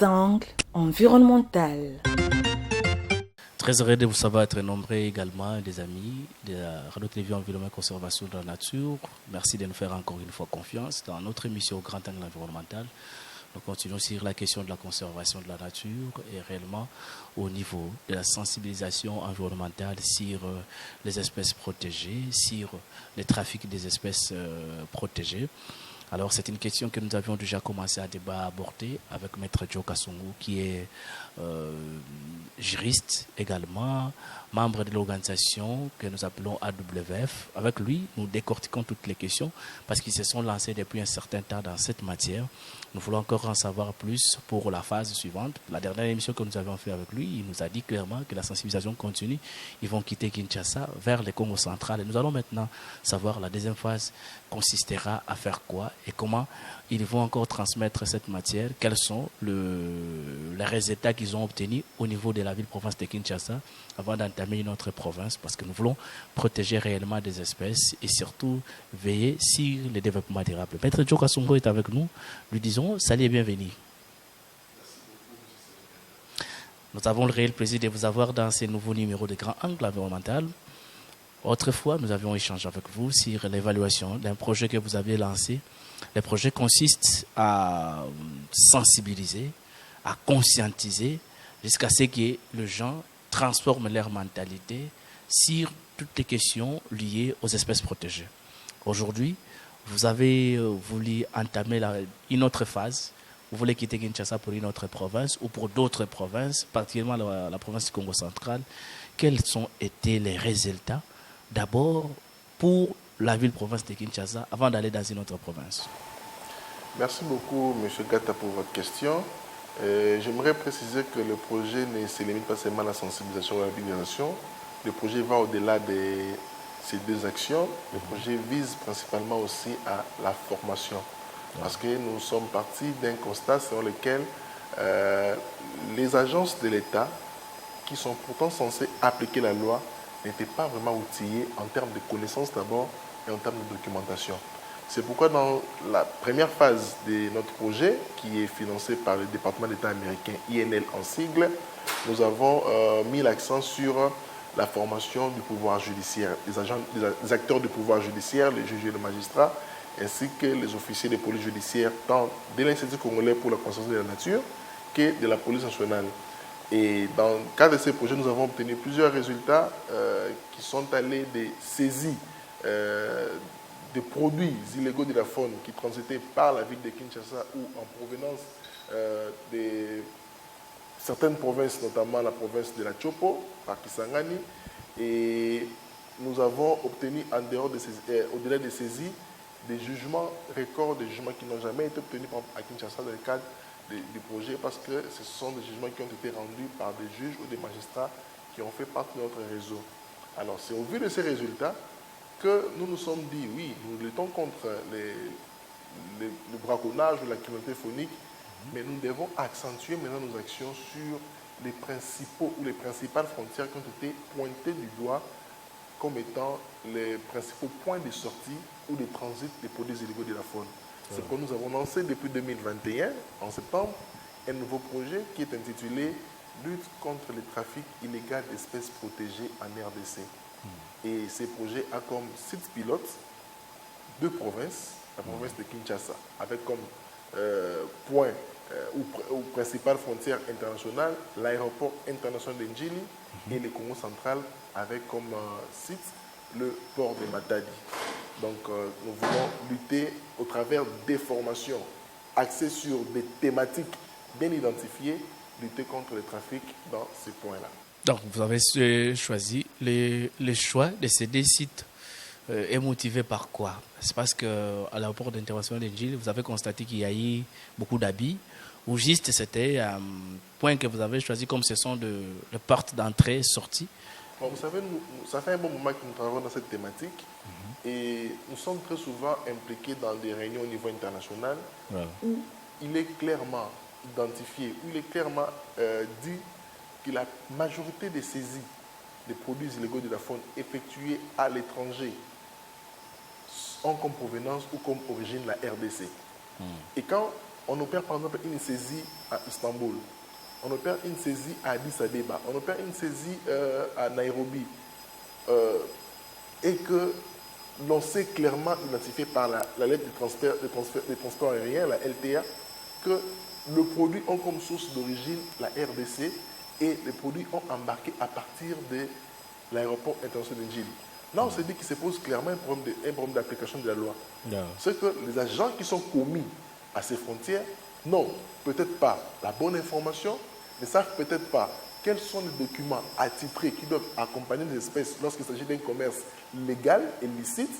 Grand angle environnemental. Très heureux de vous savoir être nombreux également, des amis de la Radio-Télévision Environnement et Conservation de la Nature. Merci de nous faire encore une fois confiance dans notre émission au Grand Angle Environnemental. Nous continuons sur la question de la conservation de la nature et réellement au niveau de la sensibilisation environnementale sur les espèces protégées, sur le trafic des espèces protégées. Alors, c'est une question que nous avions déjà commencé à aborder avec Maître Joe Kasongo, qui est juriste également, membre de l'organisation que nous appelons AWF. Avec lui, nous décortiquons toutes les questions parce qu'ils se sont lancés depuis un certain temps dans cette matière. Nous voulons encore en savoir plus pour la phase suivante. La dernière émission que nous avions fait avec lui, il nous a dit clairement que la sensibilisation continue. Ils vont quitter Kinshasa vers le Congo central. Et nous allons maintenant savoir la deuxième phase consistera à faire quoi et comment ils vont encore transmettre cette matière, quels sont les résultats qu'ils ont obtenus au niveau de la ville-province de Kinshasa avant d'entamer une autre province, parce que nous voulons protéger réellement des espèces et surtout veiller sur le développement durable. Maître Joe Kasongo est avec nous, lui disons salut et bienvenue. Nous avons le réel plaisir de vous avoir dans ces nouveaux numéros de Grand Angle Environnemental. Autrefois, nous avions échangé avec vous sur l'évaluation d'un projet que vous aviez lancé. Le projet consiste à sensibiliser, à conscientiser, jusqu'à ce que les gens transforment leur mentalité sur toutes les questions liées aux espèces protégées. Aujourd'hui, vous avez voulu entamer une autre phase. Vous voulez quitter Kinshasa pour une autre province ou pour d'autres provinces, particulièrement la province du Congo central. Quels ont été les résultats d'abord pour la ville-province de Kinshasa avant d'aller dans une autre province? Merci beaucoup, M. Gata, pour votre question. J'aimerais préciser que le projet ne se limite pas seulement à la sensibilisation et à la mobilisation. Le projet va au-delà de ces deux actions. Le projet vise principalement aussi à la formation. Parce que nous sommes partis d'un constat selon lequel les agences de l'État, qui sont pourtant censées appliquer la loi, n'étaient pas vraiment outillées en termes de connaissances d'abord et en termes de documentation. C'est pourquoi dans la première phase de notre projet, qui est financé par le département d'État américain INL en sigle, nous avons mis l'accent sur la formation du pouvoir judiciaire, des acteurs du pouvoir judiciaire, les juges et les magistrats, ainsi que les officiers de police judiciaire, tant de l'Institut congolais pour la conservation de la nature que de la police nationale. Et dans le cadre de ces projets, nous avons obtenu plusieurs résultats qui sont allés des saisies de produits illégaux de la faune qui transitaient par la ville de Kinshasa ou en provenance de certaines provinces, notamment la province de la Chopo, par Kisangani. Et nous avons obtenu, au-delà des saisies, des jugements, records de jugements qui n'ont jamais été obtenus à Kinshasa dans le cadre du projet, parce que ce sont des jugements qui ont été rendus par des juges ou des magistrats qui ont fait partie de notre réseau. Alors, c'est au vu de ces résultats que nous nous sommes dit, oui, nous luttons contre le braconnage ou la criminalité phonique, mais nous devons accentuer maintenant nos actions sur les principaux ou les principales frontières qui ont été pointées du doigt comme étant les principaux points de sortie ou de transit des produits illégaux de la faune. C'est pourquoi nous avons lancé depuis 2021, en septembre, un nouveau projet qui est intitulé « Lutte contre le trafic illégal d'espèces protégées en RDC ». Et ce projet a comme site pilote deux provinces, la province de Kinshasa, avec comme point ou principale frontière internationale l'aéroport international de Njili et le Congo central, avec comme site le port de Matadi. Donc nous voulons lutter au travers des formations axées sur des thématiques bien identifiées, lutter contre le trafic dans ces points-là. Donc, vous avez choisi le choix de ces deux sites est motivé par quoi? C'est parce qu'à l'aéroport d'intervention de Gilles, vous avez constaté qu'il y a eu beaucoup d'habits, ou juste c'était un point que vous avez choisi comme ce sont les portes d'entrée, sortie? Bon, vous savez, ça fait un bon moment que nous travaillons dans cette thématique et nous sommes très souvent impliqués dans des réunions au niveau international où il est clairement identifié, où il est clairement dit que la majorité des saisies des produits illégaux de la faune effectuées à l'étranger ont comme provenance ou comme origine la RDC. Et quand on opère par exemple une saisie à Istanbul, on opère une saisie à Addis Abeba, on opère une saisie à Nairobi, et que l'on sait clairement identifié par la lettre de transport aérien, la LTA, que le produit ont comme source d'origine la RDC et les produits ont embarqué à partir de l'aéroport international de Njili. Là, on se dit qu'il se pose clairement un problème d'application de la loi. C'est que les agents qui sont commis à ces frontières n'ont peut-être pas la bonne information, ne savent peut-être pas quels sont les documents attitrés qui doivent accompagner les espèces lorsqu'il s'agit d'un commerce légal et licite.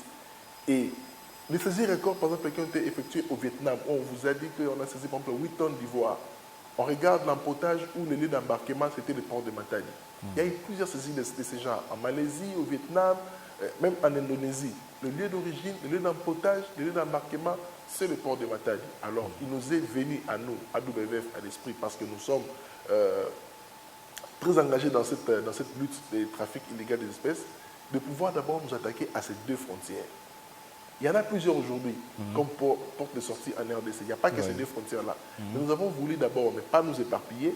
Et les saisies records, par exemple, qui ont été effectuées au Vietnam, on vous a dit qu'on a saisi par exemple 8 tonnes d'ivoire. On regarde l'empotage où le lieu d'embarquement, c'était le port de Matadi. Il y a eu plusieurs saisies de ces genres, en Malaisie, au Vietnam, même en Indonésie. Le lieu d'origine, le lieu d'empotage, le lieu d'embarquement, c'est le port de Matadi. Alors, il nous est venu à nous, à WF, à l'esprit, parce que nous sommes très engagés dans cette lutte des trafics illégaux des espèces, de pouvoir d'abord nous attaquer à ces deux frontières. Il y en a plusieurs aujourd'hui, comme porte de sortie en RDC. Il n'y a pas que ces deux frontières-là. Mais nous avons voulu d'abord, mais pas nous éparpiller,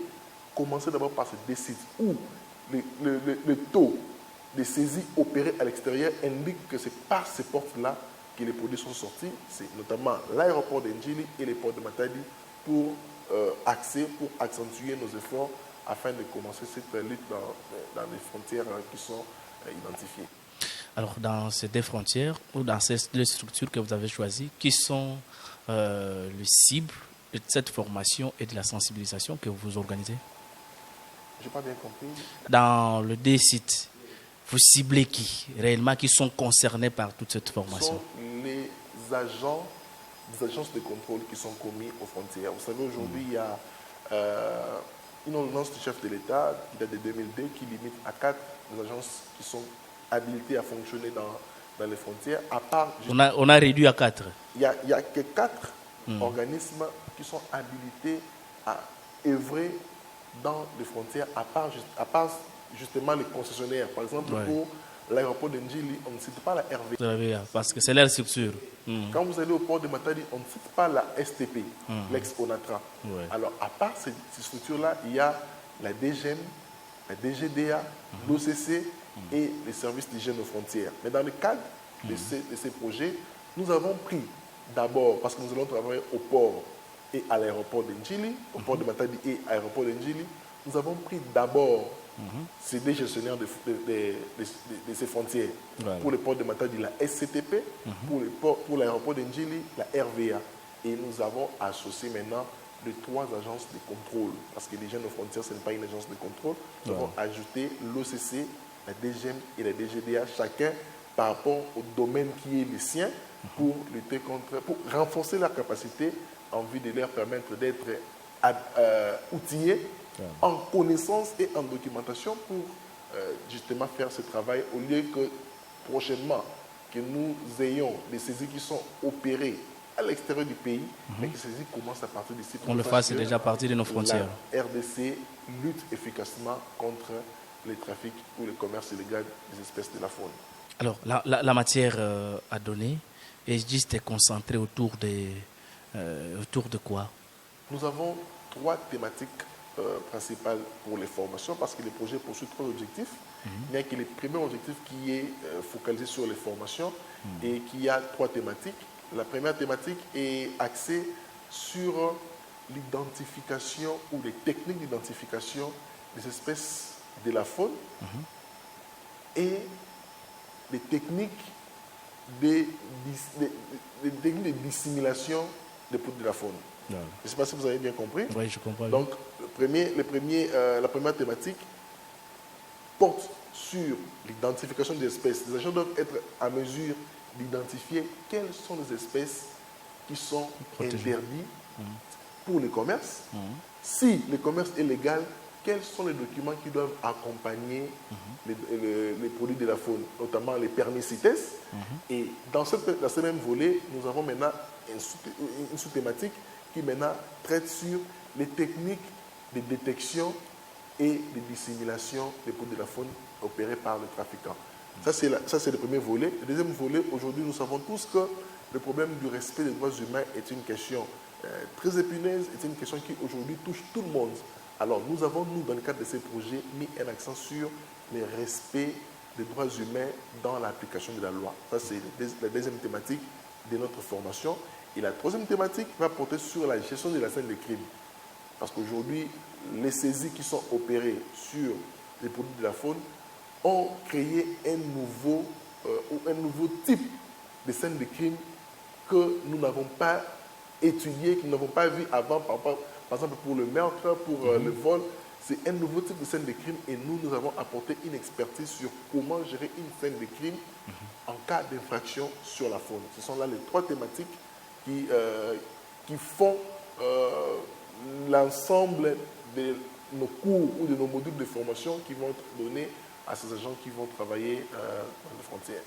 commencer d'abord par ces deux sites où le taux de saisie opérées à l'extérieur indique que c'est par ces portes-là que les produits sont sortis. C'est notamment l'aéroport de Njili et les ports de Matadi pour accentuer nos efforts afin de commencer cette lutte dans les frontières qui sont identifiées. Alors, dans ces deux frontières ou dans ces deux structures que vous avez choisies, qui sont les cibles de cette formation et de la sensibilisation que vous organisez? Je n'ai pas bien compris. Dans le deux sites, vous ciblez qui réellement, qui sont concernés par toute cette formation? Ce sont les agents des agences de contrôle qui sont commis aux frontières. Vous savez, aujourd'hui, il y a une ordonnance du chef de l'État qui date de 2002 qui limite à 4 les agences qui sont habilitées à fonctionner dans les frontières. À part, on a réduit à 4. Il n'y a que 4 organismes qui sont habilités à œuvrer dans les frontières, à part justement les concessionnaires. Par exemple, pour l'aéroport de Njili, on ne cite pas la RVA. Parce que c'est leur structure. Quand vous allez au port de Matadi, on ne cite pas la STP, l'ex-ONATRA. Alors, à part ces structures-là, il y a la DGM, la DGDA, l'OCC et les services d'hygiène aux frontières. Mais dans le cadre de ces projets, nous avons pris d'abord, parce que nous allons travailler au port et à l'aéroport de Njili, au port de Matadi et à l'aéroport de Njili, nous avons pris d'abord ces deux gestionnaires de ces frontières. Pour le port de Matadi, la SCTP, pour l'aéroport de Njili, la RVA. Et nous avons associé maintenant les 3 agences de contrôle, parce que l'hygiène aux frontières, ce n'est pas une agence de contrôle. Nous avons ajouté l'OCC, la DGM et la DGDA, chacun par rapport au domaine qui est le sien, pour lutter contre, pour renforcer leur capacité en vue de leur permettre d'être outillés en connaissance et en documentation pour justement faire ce travail, au lieu que prochainement que nous ayons des saisies qui sont opérées à l'extérieur du pays, mais que ces saisies commencent à partir d'ici. On le fasse déjà à partir de nos frontières. La RDC lutte efficacement contre les trafics ou le commerce illégal des espèces de la faune. Alors, la matière à donner est juste concentrée autour de quoi? Nous avons 3 thématiques principales pour les formations, parce que le projet poursuit 3 objectifs. Il n'y a que le premier objectif qui est focalisé sur les formations et qui a 3 thématiques. La première thématique est axée sur l'identification ou les techniques d'identification des espèces de la faune et les techniques de dissimulation des produits de la faune. Je ne sais pas si vous avez bien compris. Oui, je comprends. Donc, la première thématique porte sur l'identification des espèces. Les agents doivent être à mesure d'identifier quelles sont les espèces qui sont interdites pour le commerce. Si le commerce est légal, quels sont les documents qui doivent accompagner les produits de la faune, notamment les permis CITES. Et dans ce même volet, nous avons maintenant une sous-thématique qui maintenant traite sur les techniques de détection et de dissimulation des produits de la faune opérés par les trafiquants. Ça, c'est le premier volet. Le deuxième volet, aujourd'hui, nous savons tous que le problème du respect des droits humains est une question très épineuse et c'est une question qui aujourd'hui touche tout le monde. Alors nous avons, nous, dans le cadre de ces projets, mis un accent sur le respect des droits humains dans l'application de la loi. Ça, c'est la deuxième thématique de notre formation. Et la troisième thématique va porter sur la gestion de la scène de crime. Parce qu'aujourd'hui, les saisies qui sont opérées sur les produits de la faune ont créé un nouveau type de scène de crime que nous n'avons pas étudié, que nous n'avons pas vu avant, par exemple pour le meurtre, pour le vol. C'est un nouveau type de scène de crime et nous avons apporté une expertise sur comment gérer une scène de crime en cas d'infraction sur la faune. Ce sont là les trois thématiques qui font l'ensemble de nos cours ou de nos modules de formation qui vont être donnés à ces agents qui vont travailler dans les frontières.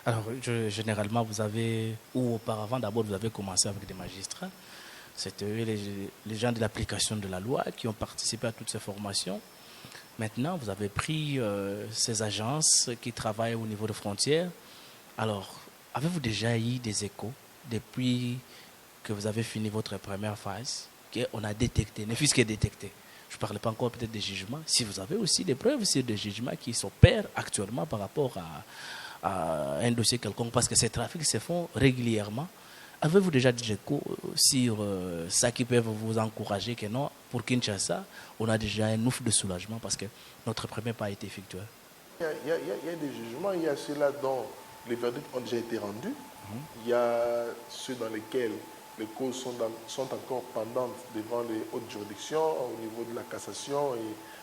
Alors, généralement, vous avez, ou auparavant, d'abord, vous avez commencé avec des magistrats. C'était les gens de l'application de la loi qui ont participé à toutes ces formations. Maintenant, vous avez pris ces agences qui travaillent au niveau des frontières. Alors, avez-vous déjà eu des échos depuis que vous avez fini votre première phase, qu'on a détecté, ne fût-ce que détecté? Je ne parle pas encore peut-être des jugements. Si vous avez aussi des preuves sur des jugements qui s'opèrent actuellement par rapport à un dossier quelconque, parce que ces trafics se font régulièrement. Avez-vous déjà des échos sur ça qui peut vous encourager que non, pour Kinshasa, on a déjà un ouf de soulagement parce que notre premier pas a été effectué? Il y a des jugements, il y a ceux-là dont les verdicts ont déjà été rendus, il y a ceux dans lesquels les causes sont encore pendantes devant les hautes juridictions au niveau de la cassation,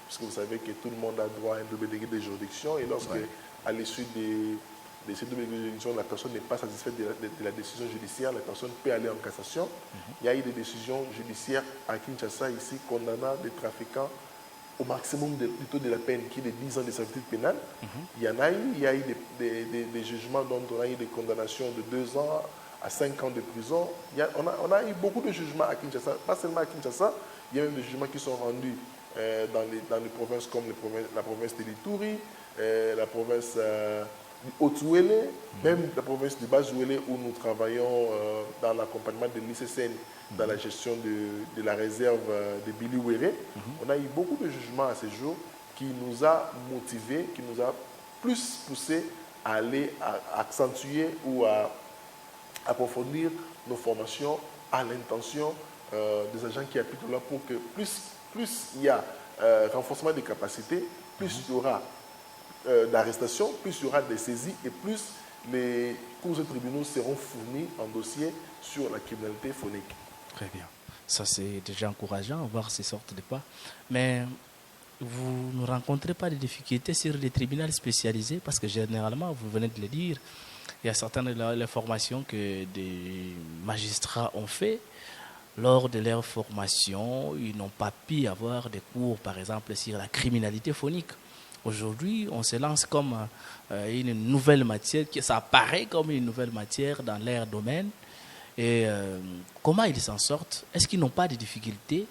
puisque vous savez que tout le monde a droit à un double degré de juridiction et lorsque, à l'issue de ces double degrés de juridiction, la personne n'est pas satisfaite de la décision judiciaire, la personne peut aller en cassation. Il y a eu des décisions judiciaires à Kinshasa ici condamnant des trafiquants au maximum du taux de la peine qui est de 10 ans de servitude pénale. Il y a eu des jugements dont on a eu des condamnations de 2 ans à 5 ans de prison. On a eu beaucoup de jugements à Kinshasa, pas seulement à Kinshasa, il y a même des jugements qui sont rendus dans les provinces comme la province de l'Ituri, la province du Haut-Ouélé, même la province du Bas-Ouélé où nous travaillons dans l'accompagnement de l'ICCN, dans la gestion de la réserve de Biliwéré. On a eu beaucoup de jugements à ce jour qui nous a motivés, qui nous a plus poussé à aller accentuer ou à approfondir nos formations à l'intention des agents qui appliquent la loi pour que plus il y a renforcement des capacités, plus il y aura d'arrestations, plus il y aura des saisies et plus les cours et tribunaux seront fournis en dossier sur la criminalité phonique. Très bien. Ça, c'est déjà encourageant, voir ces sortes de pas. Mais vous ne rencontrez pas de difficultés sur les tribunaux spécialisés parce que généralement, vous venez de le dire, il y a certaines des formations que des magistrats ont fait. Lors de leur formation, ils n'ont pas pu avoir des cours, par exemple, sur la criminalité phonique. Aujourd'hui, on se lance comme une nouvelle matière, ça apparaît comme une nouvelle matière dans leur domaine. Et comment ils s'en sortent? Est-ce qu'ils n'ont pas de difficultés?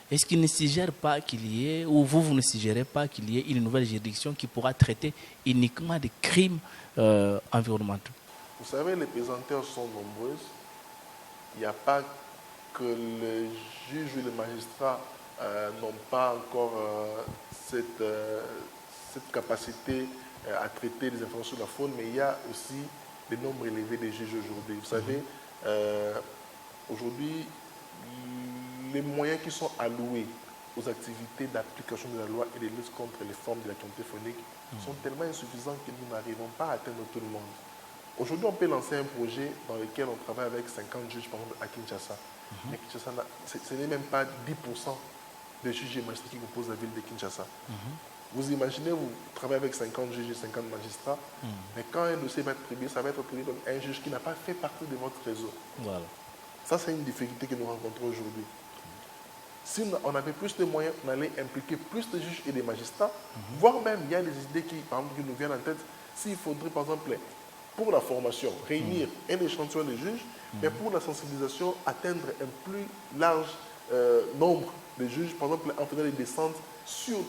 Est-ce qu'ils ne suggèrent pas qu'il y ait, ou vous ne suggérez pas qu'il y ait une nouvelle juridiction qui pourra traiter uniquement des crimes environnementaux? Vous savez, les pesanteurs sont nombreuses. Il n'y a pas que les juges ou les magistrats n'ont pas encore cette capacité à traiter les informations de la faune, mais il y a aussi des nombres élevés de juges aujourd'hui. Vous savez, aujourd'hui, les moyens qui sont alloués aux activités d'application de la loi et de lutte contre les formes de la criminalité phonique sont tellement insuffisants que nous n'arrivons pas à atteindre tout le monde. Aujourd'hui, on peut lancer un projet dans lequel on travaille avec 50 juges, par exemple, à Kinshasa. Mais Kinshasa, ce n'est même pas 10% des juges et magistrats qui composent la ville de Kinshasa. Vous imaginez, vous travaillez avec 50 juges et 50 magistrats, mais quand un dossier va être publié, ça va être publié comme un juge qui n'a pas fait partie de votre réseau. Voilà. Ça, c'est une difficulté que nous rencontrons aujourd'hui. Si on avait plus de moyens, on allait impliquer plus de juges et de magistrats, voire même, il y a des idées qui, par exemple, qui nous viennent en tête. S'il faudrait, par exemple, pour la formation, réunir un échantillon de juges, mais pour la sensibilisation, atteindre un plus large nombre de juges, par exemple, en faisant des descentes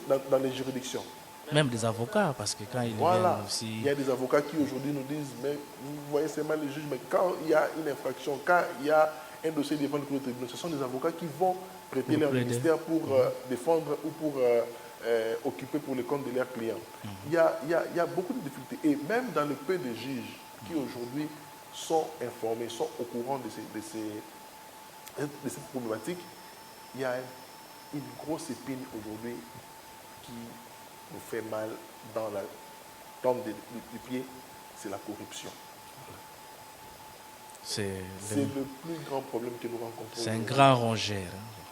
dans les juridictions. Même des avocats, parce que quand ils viennent aussi... Il y a des avocats qui aujourd'hui nous disent, mais vous voyez seulement les juges, mais quand il y a une infraction, quand il y a un dossier devant le cours de tribunal, ce sont des avocats qui vont prêter Pour leur plaider. ministère pour défendre ou pour occuper pour le compte de leurs clients. Il y a beaucoup de difficultés. Et même dans le peu de juges qui aujourd'hui sont informés, sont au courant de cette problématique, il y a une grosse épine aujourd'hui qui nous fait mal dans la tombe du pied, c'est la corruption. C'est le plus grand problème que nous rencontrons. C'est un grand rongeur.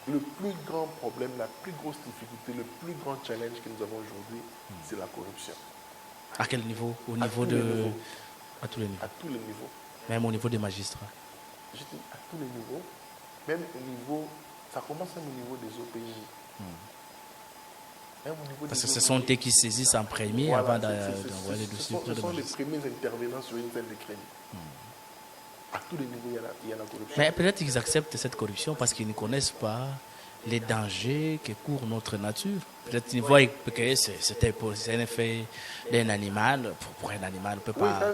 Le plus grand problème, la plus grosse difficulté, le plus grand challenge que nous avons aujourd'hui, c'est la corruption. À quel niveau? Au À niveau tous de... les niveaux. À tous les niveaux. À tous les niveaux. Même au niveau des magistrats. Je dis à tous les niveaux, même au niveau, ça commence même au niveau des OPJ. Même au niveau Parce des que ce OPJ. sont eux qui saisissent en premier Voilà, avant d'envoyer le dossier. Ce sont les premiers intervenants sur une scène de crime. À tous les niveaux, il y a la corruption. Mais peut-être qu'ils acceptent cette corruption parce qu'ils ne connaissent pas les dangers que court notre nature. Peut-être qu'ils voient que c'est un effet d'un animal. Pour un animal, on ne peut pas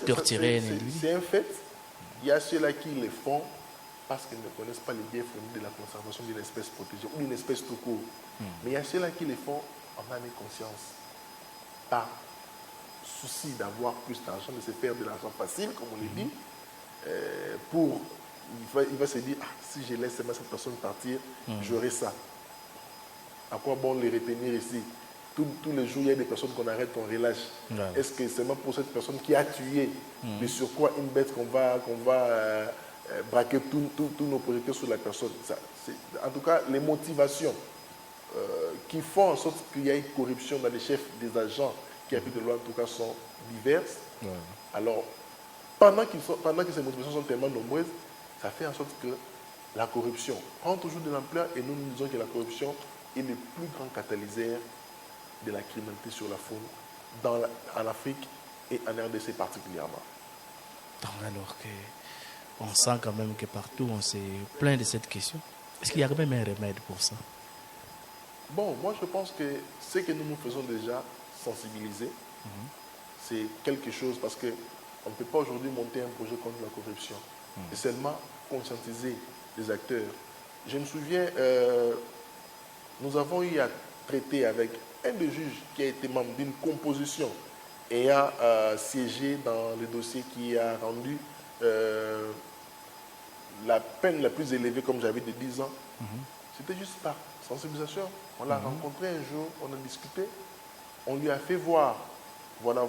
torturer un individu. C'est un fait. Il y a ceux-là qui le font parce qu'ils ne connaissent pas les bienfaits de la conservation d'une espèce protégée ou d'une espèce tout court. Mais il y a ceux-là qui le font en âme et conscience. Par souci d'avoir plus d'argent, de se faire de l'argent facile, comme on le dit, il va se dire, si je laisse seulement cette personne partir, j'aurai ça. À quoi bon les retenir ici? Tous les jours, il y a des personnes qu'on arrête, qu'on relâche. Ouais. Est-ce que c'est seulement pour cette personne qui a tué, mais sur quoi une bête qu'on va braquer tous nos projecteurs sur la personne? En tout cas, les motivations qui font en sorte qu'il y ait une corruption dans les chefs des agents qui appliquent la loi, en tout cas, sont diverses. Ouais. Alors, pendant que ces motivations sont tellement nombreuses, ça fait en sorte que la corruption prend toujours de l'ampleur et nous disons que la corruption est le plus grand catalyseur de la criminalité sur la faune en Afrique et en RDC particulièrement. Donc alors qu'on sent quand même que partout on s'est plaint de cette question. Est-ce qu'il y a quand même un remède pour ça? Bon, moi je pense que ce que nous faisons déjà, sensibiliser, c'est quelque chose parce qu'on ne peut pas aujourd'hui monter un projet contre la corruption. Et seulement conscientiser les acteurs. Je me souviens, nous avons eu à traiter avec un des juges qui a été membre d'une composition et a siégé dans le dossier qui a rendu la peine la plus élevée, comme j'avais de 10 ans. C'était juste par sensibilisation. On l'a rencontré un jour, on a discuté, on lui a fait voir, voilà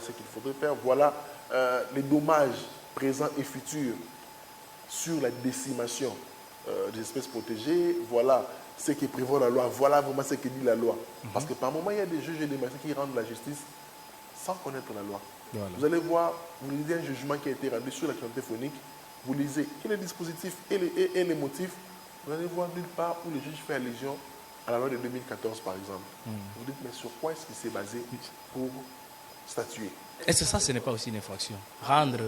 ce qu'il faudrait faire, voilà les dommages présents et futurs sur la décimation des espèces protégées, voilà ce qui prévoit la loi, voilà vraiment ce que dit la loi. Parce que par moment, il y a des juges et des magistrats qui rendent la justice sans connaître la loi. Voilà. Vous allez voir, vous lisez un jugement qui a été rendu sur la criminalité phonique, vous lisez et les dispositifs et les motifs, vous allez voir nulle part où le juge fait allusion à la loi de 2014, par exemple. Vous dites, mais sur quoi est-ce qu'il s'est basé pour statuer? Est-ce que ça, ce n'est pas aussi une infraction? Rendre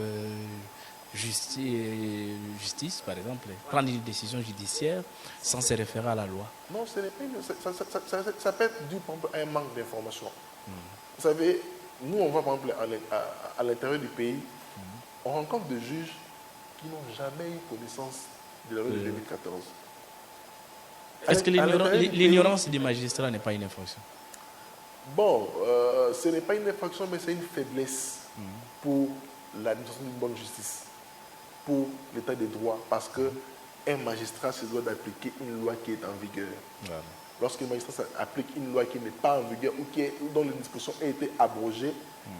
justice, par exemple, prendre une décision judiciaire sans se référer à la loi? Non, ce n'est pas ça peut être dû à un manque d'information. Vous savez, nous, on va par exemple à l'intérieur du pays, on rencontre des juges qui n'ont jamais eu connaissance de la loi de 2014. Est-ce que l'ignorance des magistrats n'est pas une infraction? Bon, ce n'est pas une infraction, mais c'est une faiblesse pour l'administration d'une bonne justice, pour l'état des droits, parce qu'un magistrat se doit d'appliquer une loi qui est en vigueur. Voilà. Lorsqu'un magistrat applique une loi qui n'est pas en vigueur ou dont les dispositions ont été abrogées,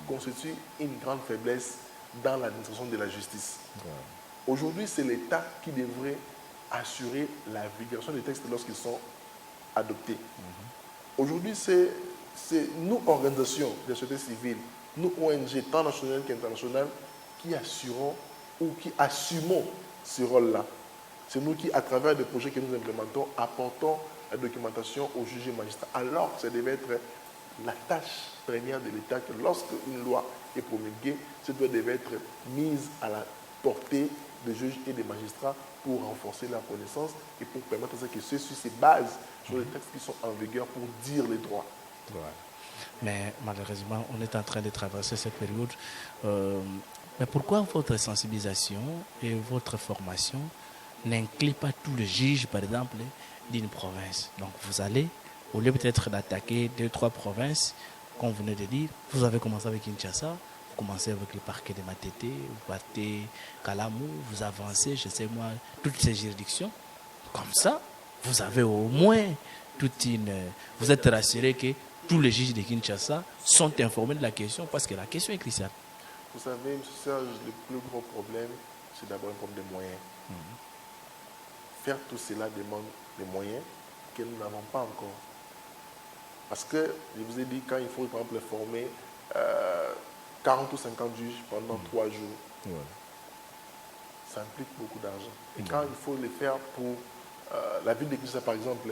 constitue une grande faiblesse dans l'administration de la justice. Voilà. Aujourd'hui, c'est l'État qui devrait assurer la vulgarisation des textes lorsqu'ils sont adoptés. Aujourd'hui, c'est nous, organisations de la société civile, nous, ONG, tant nationales qu'internationales, qui assurons ou qui assumons ce rôle-là. C'est nous qui, à travers des projets que nous implémentons, apportons la documentation aux juges et magistrats, alors que ça devait être la tâche première de l'État, que lorsqu'une loi est promulguée, cette loi devait être mise à la portée des juges et des magistrats pour renforcer la connaissance et pour permettre à ce que ceux-ci se basent sur les textes qui sont en vigueur pour dire les droits. Voilà. Mais malheureusement, on est en train de traverser cette période. Mais pourquoi votre sensibilisation et votre formation n'inclut pas tous les juges, par exemple, d'une province. Donc vous allez, au lieu peut-être d'attaquer 2-3 provinces, comme vous venez de dire, vous avez commencé avec Kinshasa, vous commencez avec le parquet de Matete, vous partez Kalamou, vous avancez, je sais moi, toutes ces juridictions. Comme ça, vous avez au moins toute une... Vous êtes rassuré que tous les juges de Kinshasa sont informés de la question parce que la question est cruciale. Vous savez, M. Serge, le plus gros problème, c'est d'abord un problème de moyens. Faire tout cela demande des moyens que nous n'avons pas encore. Parce que, je vous ai dit, quand il faut, par exemple, former 40 ou 50 juges pendant 3 jours, ça implique beaucoup d'argent. Et quand il faut le faire pour la ville de Kinshasa, par exemple,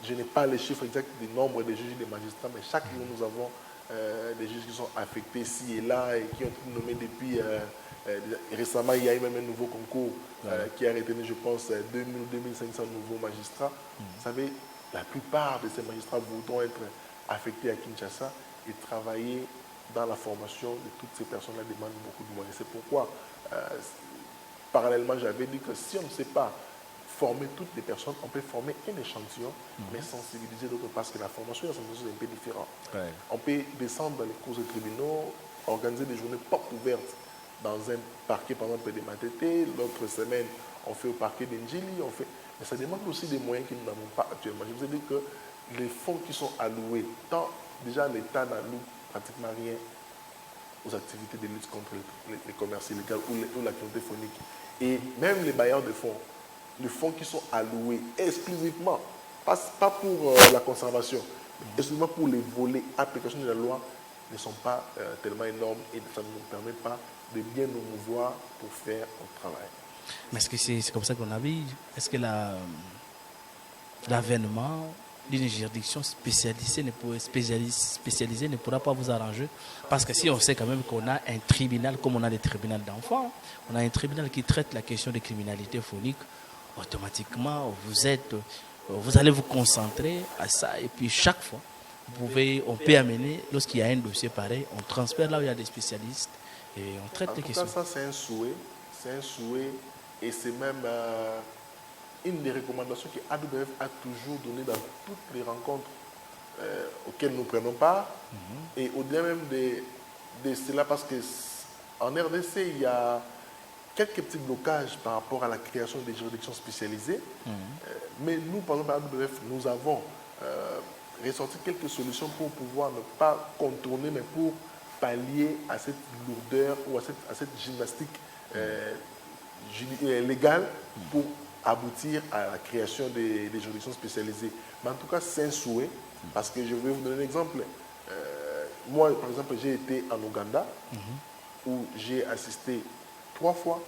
je n'ai pas les chiffres exacts du nombre de juges et de magistrats, mais chaque jour, nous avons des juges qui sont affectés ici et là et qui ont été nommés depuis... récemment, il y a eu même un nouveau concours qui a retenu, je pense, 2000 ou 2500 nouveaux magistrats. Vous savez, la plupart de ces magistrats voudront être affectés à Kinshasa et travailler dans la formation de toutes ces personnes-là demande beaucoup de moyens. C'est pourquoi, parallèlement, j'avais dit que si on ne sait pas former toutes les personnes, on peut former un échantillon, mais sensibiliser d'autres, parce que la formation et la sensibilisation est un peu différente. On peut descendre dans les cours de tribunaux, organiser des journées portes ouvertes dans un parquet, par exemple, de Matete. L'autre semaine, on fait au parquet d'Indjili. Mais ça demande aussi des moyens que nous n'avons pas actuellement. Je vous ai dit que les fonds qui sont alloués, tant déjà l'État n'alloue pratiquement rien aux activités de lutte contre les commerces illégaux ou la criminalité phonique. Et même les bailleurs de fonds, les fonds qui sont alloués exclusivement, pas pour la conservation, mais exclusivement pour les volets application de la loi, ne sont pas tellement énormes et ça ne nous permet pas de bien nous mouvoir pour faire notre travail. Mais est-ce que c'est comme ça qu'on a vu? Est-ce que l'avènement d'une juridiction spécialisée ne pourra pas vous arranger? Parce que si on sait quand même qu'on a un tribunal, comme on a des tribunaux d'enfants, on a un tribunal qui traite la question de criminalité phonique, automatiquement, vous allez vous concentrer à ça. Et puis chaque fois, on peut amener, lorsqu'il y a un dossier pareil, on transfère là où il y a des spécialistes et on traite les questions. En tout cas, ça c'est un souhait et c'est même une des recommandations que AWF a toujours donné dans toutes les rencontres auxquelles nous prenons part. Et au-delà même de cela, parce qu'en RDC, il y a quelques petits blocages par rapport à la création des juridictions spécialisées. Mais nous, par exemple, à AWF, nous avons ressorti quelques solutions pour pouvoir ne pas contourner, mais pour pallier à cette lourdeur ou à cette gymnastique légale pour aboutir à la création des juridictions spécialisées. Mais en tout cas, c'est un souhait, parce que je vais vous donner un exemple. Moi, par exemple, j'ai été en Ouganda, où j'ai assisté 3 fois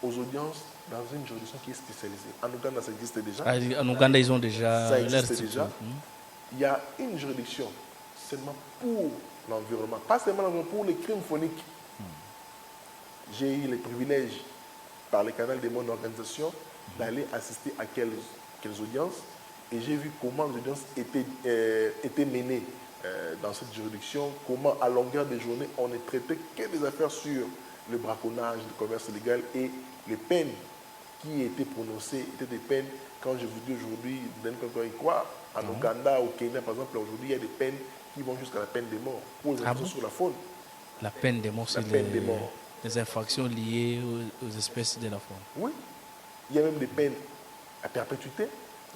aux audiences dans une juridiction qui est spécialisée. En Ouganda, ça existe déjà. En Ouganda, ils ont déjà... Ça existe déjà. Il y a une juridiction seulement pour l'environnement, pas seulement pour les crimes phoniques. J'ai eu le privilège, par le canal de mon organisation, d'aller assister à quelques audiences, et j'ai vu comment les audiences étaient menées dans cette juridiction, comment à longueur de journée on ne traitait que des affaires sur le braconnage, le commerce illégal, et les peines qui étaient prononcées étaient des peines, quand je vous dis aujourd'hui, en Ouganda, au Kenya par exemple, aujourd'hui il y a des peines qui vont jusqu'à la peine de mort pour les infractions sur la faune. La peine de mort, c'est les infractions liées aux espèces de la faune. Oui, il y a même des peines à perpétuité,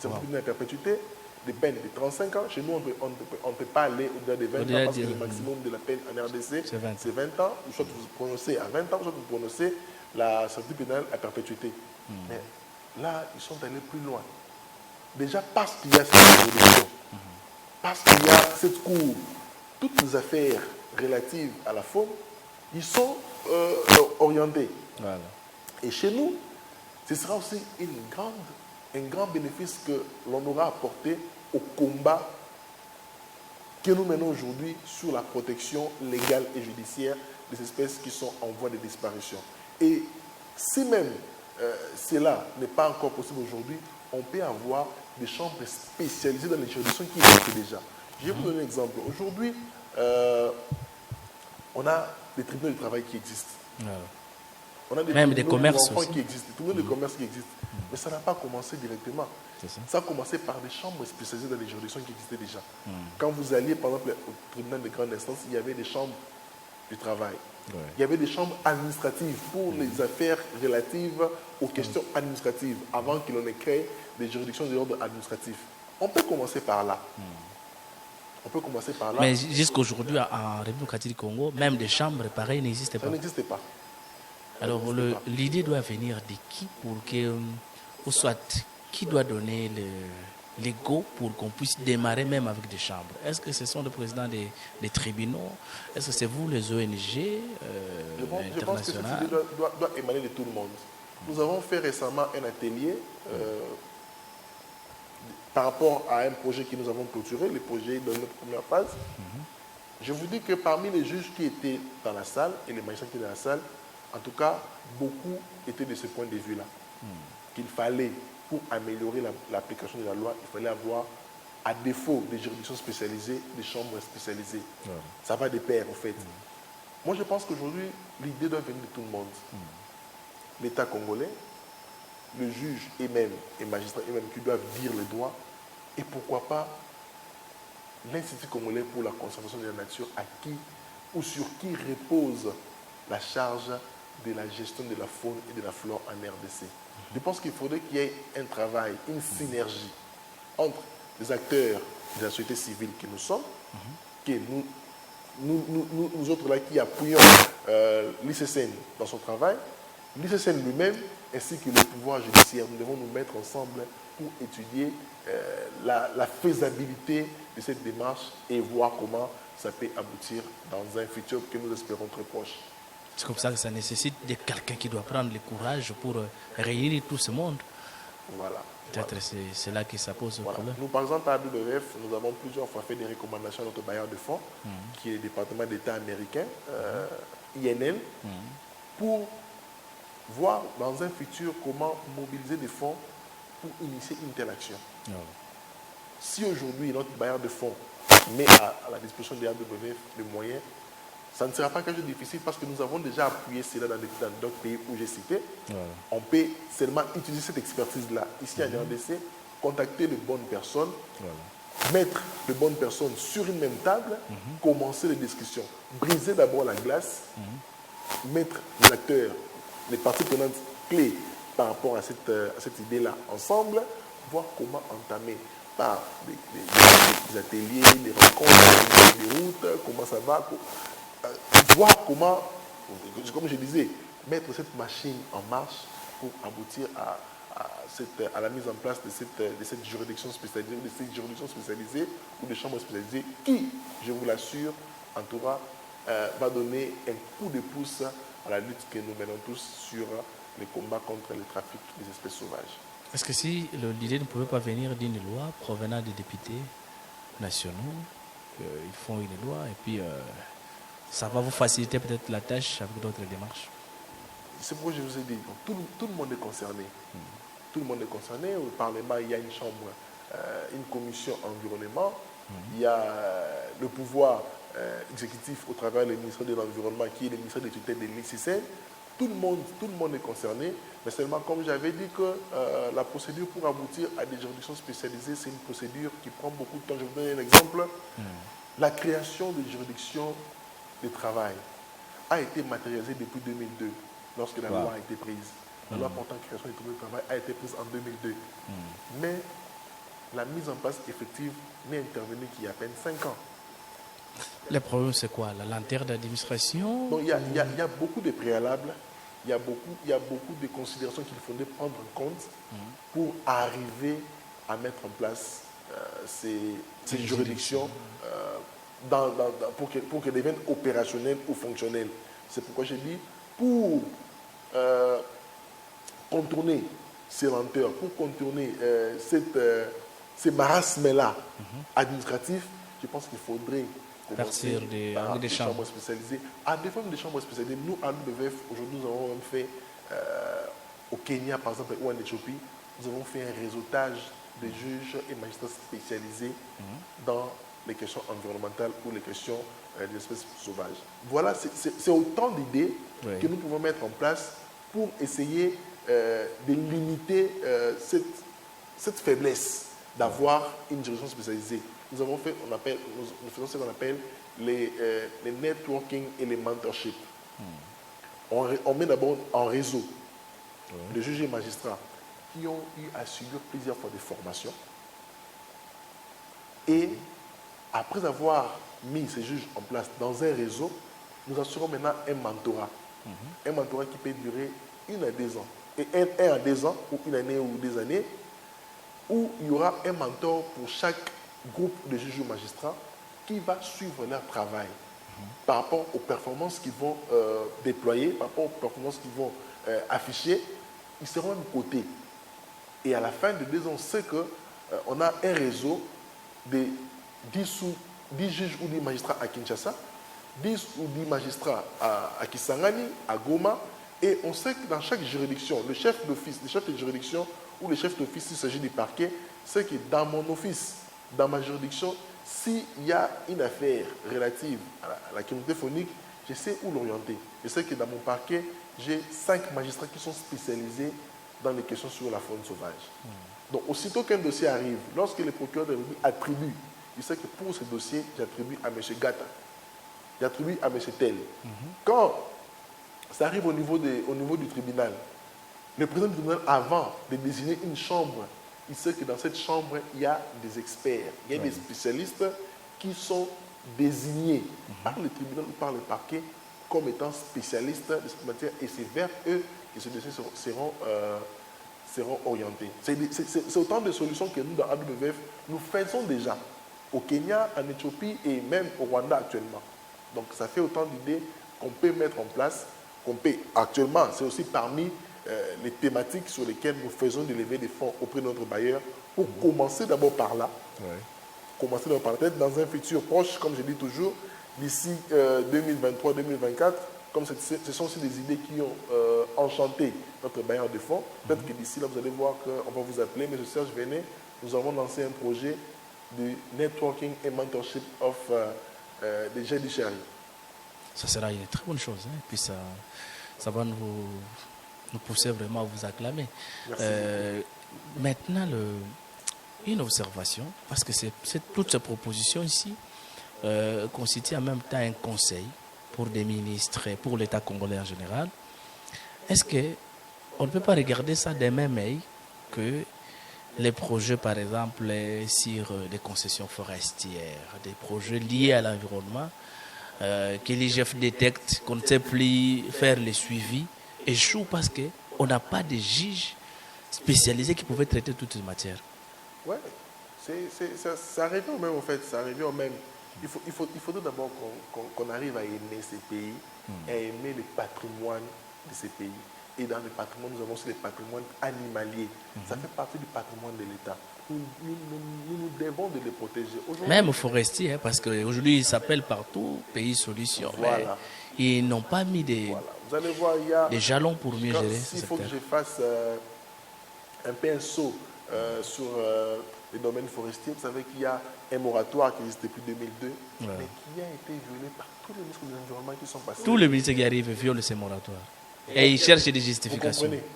à perpétuité, des peines de 35 ans. Chez nous, on ne peut pas aller au-delà de 20 ans parce que le maximum de la peine en RDC, c'est 20 ans. Soit vous prononcez à 20 ans, soit vous prononcez la sortie pénale à perpétuité. Mais là, ils sont allés plus loin. Déjà parce qu'il y a cette évolution, parce qu'il y a cette cour, toutes les affaires relatives à la faune, ils sont orientés. Voilà. Et chez nous, ce sera aussi un grand bénéfice que l'on aura apporté au combat que nous menons aujourd'hui sur la protection légale et judiciaire des espèces qui sont en voie de disparition. Et si même cela n'est pas encore possible aujourd'hui, on peut avoir des chambres spécialisées dans les juridictions qui existent déjà. Je vais vous donner un exemple. Aujourd'hui, on a des tribunaux de travail qui existent. On a Même des commerces enfants aussi. qui existent, tout le monde des commerces qui existent. Mais ça n'a pas commencé directement. C'est ça. Ça a commencé par des chambres spécialisées dans les juridictions qui existaient déjà. Quand vous alliez, par exemple, au tribunal de grande instance, il y avait des chambres du travail. Ouais. Il y avait des chambres administratives pour les affaires relatives aux questions administratives, avant qu'il en ait créé des juridictions de l'ordre administratif. On peut commencer par là. On peut commencer par là. Mais jusqu'aujourd'hui, en République démocratique du Congo, même des chambres pareilles n'existaient Ça pas. n'existait pas. Alors, l'idée doit venir de qui pour que, ou soit, qui doit donner les go pour qu'on puisse démarrer même avec des chambres? Est-ce que ce sont les présidents des tribunaux? Est-ce que c'est vous, les ONG Je pense que cette internationales? idée doit émaner de tout le monde. Nous avons fait récemment un atelier par rapport à un projet que nous avons clôturé, le projet de notre première phase. Je vous dis que parmi les juges qui étaient dans la salle et les magistrats qui étaient dans la salle, en tout cas, beaucoup étaient de ce point de vue-là. Qu'il fallait, pour améliorer l'application de la loi, il fallait avoir, à défaut des juridictions spécialisées, des chambres spécialisées. Ça va de pair, en fait. Moi, je pense qu'aujourd'hui, l'idée doit venir de tout le monde. L'État congolais, le juge et même les magistrats eux-mêmes qui doivent dire le droit, et pourquoi pas l'Institut congolais pour la conservation de la nature, à qui ou sur qui repose la charge de la gestion de la faune et de la flore en RDC. Je pense qu'il faudrait qu'il y ait un travail, une synergie entre les acteurs de la société civile que nous sommes, que nous autres là qui appuyons l'ICCN dans son travail, l'ICCN lui-même, ainsi que le pouvoir judiciaire. Nous devons nous mettre ensemble pour étudier la faisabilité de cette démarche et voir comment ça peut aboutir dans un futur que nous espérons très proche. C'est comme ça que ça nécessite de quelqu'un qui doit prendre le courage pour réunir tout ce monde. Voilà. Peut-être c'est là que ça pose le problème. Nous, par exemple, à AWF, nous avons plusieurs fois fait des recommandations à notre bailleur de fonds, qui est le département d'État américain, INL, pour voir dans un futur comment mobiliser des fonds pour initier une telle action. Si aujourd'hui notre bailleur de fonds met à la disposition de AWF les moyens, ça ne sera pas quelque chose de difficile parce que nous avons déjà appuyé cela dans d'autres pays où j'ai cité. On peut seulement utiliser cette expertise-là ici à RDC, contacter les bonnes personnes, mettre les bonnes personnes sur une même table, commencer les discussions, briser d'abord la glace, mettre les acteurs, les parties prenantes clés par rapport à cette idée-là ensemble, voir comment entamer par des ateliers, des rencontres, des routes, comment ça va, voir comment, comme je disais, mettre cette machine en marche pour aboutir à la mise en place de cette juridiction spécialisée, de ces juridictions spécialisées ou des chambres spécialisées qui, je vous l'assure, en tout cas, va donner un coup de pouce à la lutte que nous menons tous sur les combats contre le trafic des espèces sauvages. Est-ce que si l'idée ne pouvait pas venir d'une loi provenant des députés nationaux, ils font une loi et puis ça va vous faciliter peut-être la tâche avec d'autres démarches? C'est pourquoi je vous ai dit, tout le monde est concerné. Tout le monde est concerné. Au Parlement, il y a une chambre, une commission environnement. Il y a le pouvoir exécutif au travers du ministère de l'Environnement qui est le ministère des tutelles de l'ICCN. Tout le monde est concerné, mais seulement comme j'avais dit que la procédure pour aboutir à des juridictions spécialisées, c'est une procédure qui prend beaucoup de temps. Je vous donne un exemple. La création des juridictions de travail a été matérialisée depuis 2002, lorsque la loi a été prise. La loi portant création des tribunaux de travail a été prise en 2002. Mais la mise en place effective n'est intervenue qu'il y a à peine 5 ans. Le problème, c'est quoi? La lenteur d'administration? Donc, il y a beaucoup de préalables, il y a beaucoup de considérations qu'il faudrait prendre en compte pour arriver à mettre en place ces juridictions pour qu'elles deviennent opérationnelles ou fonctionnelles. C'est pourquoi j'ai dit, pour contourner ces lenteurs, pour contourner ces marasmes-là administratifs, je pense qu'il faudrait partir des chambres spécialisées. À défaut des chambres spécialisées, nous, à l'UBVF, aujourd'hui, nous avons même fait, au Kenya, par exemple, ou en Éthiopie, nous avons fait un réseautage des juges et magistrats spécialisés dans les questions environnementales ou les questions des espèces sauvages. Voilà, c'est autant d'idées que nous pouvons mettre en place pour essayer de limiter cette faiblesse d'avoir une juridiction spécialisée. Nous faisons ce qu'on appelle les networking et les mentorships. On met d'abord en réseau les juges et magistrats qui ont eu à subir plusieurs fois des formations. Et après avoir mis ces juges en place dans un réseau, nous assurons maintenant un mentorat. Un mentorat qui peut durer 1 à 2 ans. Et 1 à 2 ans, ou 1 année ou 2 années, où il y aura un mentor pour chaque groupe de juges ou magistrats qui va suivre leur travail par rapport aux performances qu'ils vont déployer, par rapport aux performances qu'ils vont afficher. Ils seront même cotés. Et à la fin de 2 ans, on sait qu'on a un réseau de 10 juges ou 10 magistrats à Kinshasa, 10 ou 10 magistrats à Kisangani, à Goma, et on sait que dans chaque juridiction, le chef de juridiction ou le chef d'office, s'il s'agit du parquet, c'est que dans mon office, dans ma juridiction, s'il y a une affaire relative à la criminalité phonique, je sais où l'orienter. Je sais que dans mon parquet, j'ai 5 magistrats qui sont spécialisés dans les questions sur la faune sauvage. Donc, aussitôt qu'un dossier arrive, lorsque le procureur de Rébus attribue, il sait que pour ce dossier, j'attribue à M. Gata, j'attribue à M. Tel. Quand ça arrive au niveau du tribunal, le président du tribunal, avant de désigner une chambre, il sait que dans cette chambre, il y a des experts, il y a des spécialistes qui sont désignés par le tribunal ou par le parquet comme étant spécialistes de cette matière, et c'est vers eux que ces dossiers seront orientés. C'est autant de solutions que nous, dans AWF, nous faisons déjà au Kenya, en Éthiopie et même au Rwanda actuellement. Donc ça fait autant d'idées qu'on peut mettre en place, actuellement, c'est aussi parmi les thématiques sur lesquelles nous faisons des levées de fonds auprès de notre bailleur pour commencer d'abord par là. Commencer d'abord par peut-être dans un futur proche, comme je dis toujours, d'ici 2023-2024, comme ce sont aussi des idées qui ont enchanté notre bailleur de fonds. Peut-être que d'ici là, vous allez voir qu'on va vous appeler. Mais Serge, venez, nous avons lancé un projet de networking et mentorship of the judiciary. Ça sera une très bonne chose. Et puis ça va nous pousser vraiment à vous acclamer. Maintenant, une observation, parce que toutes ces propositions ici constituent en même temps un conseil pour des ministres et pour l'État congolais en général. Est-ce qu'on ne peut pas regarder ça des mêmes œil que les projets, par exemple, sur des concessions forestières, des projets liés à l'environnement, que l'IGF détecte, qu'on ne sait plus faire le suivi, échouent parce qu'on n'a pas de juges spécialisés qui pouvaient traiter toutes ces matières? Oui, ça revient au même, en fait. Ça revient au même. Il faudrait d'abord qu'on arrive à aimer ces pays, à aimer le patrimoine de ces pays. Et dans le patrimoine, nous avons aussi le patrimoine animalier. Ça fait partie du patrimoine de l'État. Nous devons de les protéger. Même forestiers, parce qu'aujourd'hui, ils s'appellent partout pays solution. Voilà. Mais ils n'ont pas mis des jalons pour mieux gérer. S'il faut que je fasse un peu un saut sur les domaines forestiers, vous savez qu'il y a un moratoire qui existe depuis 2002, mais qui a été violé par tous les ministres de l'Environnement qui sont passés. Tous les ministres qui arrivent violent ces moratoires. Et ils cherchent des justifications. Vous comprenez?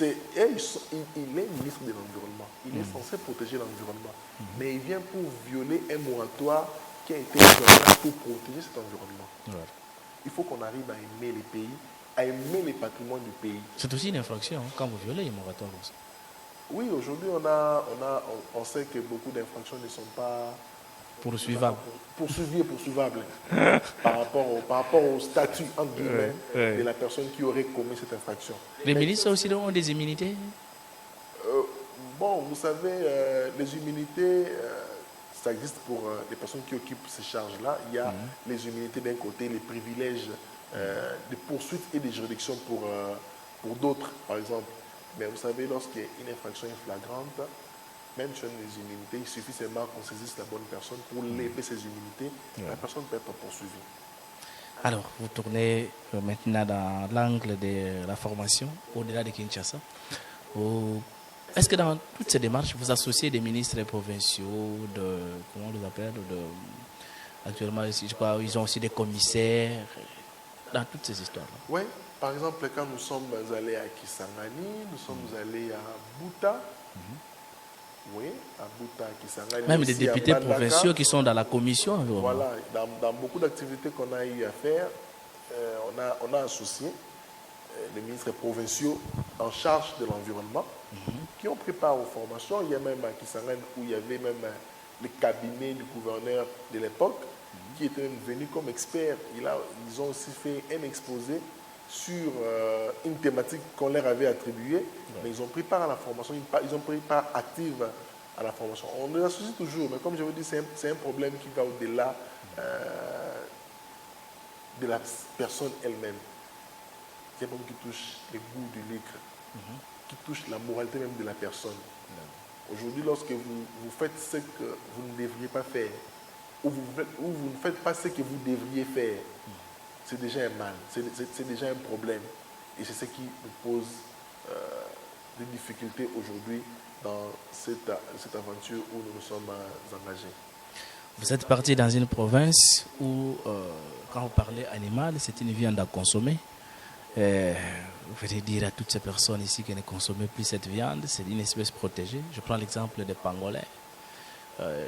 Il est ministre de l'Environnement. Il est censé protéger l'environnement. Mais il vient pour violer un moratoire qui a été mis pour protéger cet environnement. Il faut qu'on arrive à aimer les pays, à aimer les patrimoines du pays. C'est aussi une infraction quand vous violez les moratoires. Oui, aujourd'hui, on sait que beaucoup d'infractions ne sont pas poursuivables par rapport au statut, entre guillemets, de la personne qui aurait commis cette infraction. Les ministres aussi ont des immunités? Bon, vous savez, les immunités, ça existe pour les personnes qui occupent ces charges-là. Il y a les immunités d'un côté, les privilèges de poursuite et de juridiction pour d'autres, par exemple. Mais vous savez, lorsqu'il y a une infraction flagrante, même sur les immunités, il suffit seulement qu'on saisisse la bonne personne pour lever ses immunités. La personne peut être poursuivie. Alors, vous tournez maintenant dans l'angle de la formation, au-delà de Kinshasa. Est-ce que dans toutes ces démarches, vous associez des ministres provinciaux, comment on les appelle, actuellement, je crois, ils ont aussi des commissaires, dans toutes ces histoires-là? Oui, Par exemple, quand nous sommes allés à Kisangani, nous sommes allés à Bouta. Oui, à Bouta, Kisangani. Même des aussi à députés Bandaka. provinciaux qui sont dans la commission. Voilà, dans beaucoup d'activités qu'on a eu à faire, on a associé les ministres provinciaux en charge de l'environnement qui ont préparé aux formations. Il y a même à Kisangani où il y avait même le cabinet du gouverneur de l'époque qui était même venu comme expert. Ils ont aussi fait un exposé sur une thématique qu'on leur avait attribuée, mais ils ont pris part à la formation, ils ont pris part active à la formation. On les associe toujours, mais comme je vous dis, c'est un problème qui va au-delà de la personne elle-même. C'est un problème qui touche les goûts du liqure, qui touche la moralité même de la personne. Aujourd'hui, lorsque vous faites ce que vous ne devriez pas faire, ou vous ne faites pas ce que vous devriez faire, c'est déjà un mal, c'est déjà un problème. Et c'est ce qui nous pose des difficultés aujourd'hui dans cette aventure où nous nous sommes engagés. Vous êtes parti dans une province où, quand vous parlez animal, c'est une viande à consommer. Vous allez dire à toutes ces personnes ici qui ne consomment plus cette viande, c'est une espèce protégée. Je prends l'exemple des pangolins.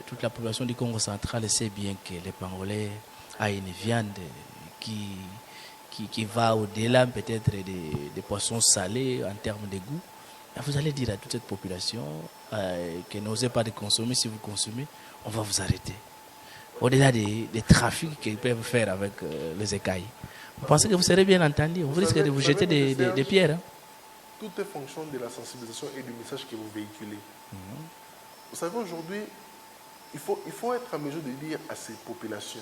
Toute la population du Congo central sait bien que les pangolins a une viande qui va au-delà peut-être des poissons salés en termes de goût. Vous allez dire à toute cette population que n'osez pas de consommer. Si vous consommez, on va vous arrêter. Au-delà des trafics qu'ils peuvent faire avec les écailles. Vous pensez que vous serez bien entendu? Vous risquez de vous jeter des pierres. Tout est fonction de la sensibilisation et du message que vous véhiculez. Vous savez, aujourd'hui, il faut être en mesure de dire à ces populations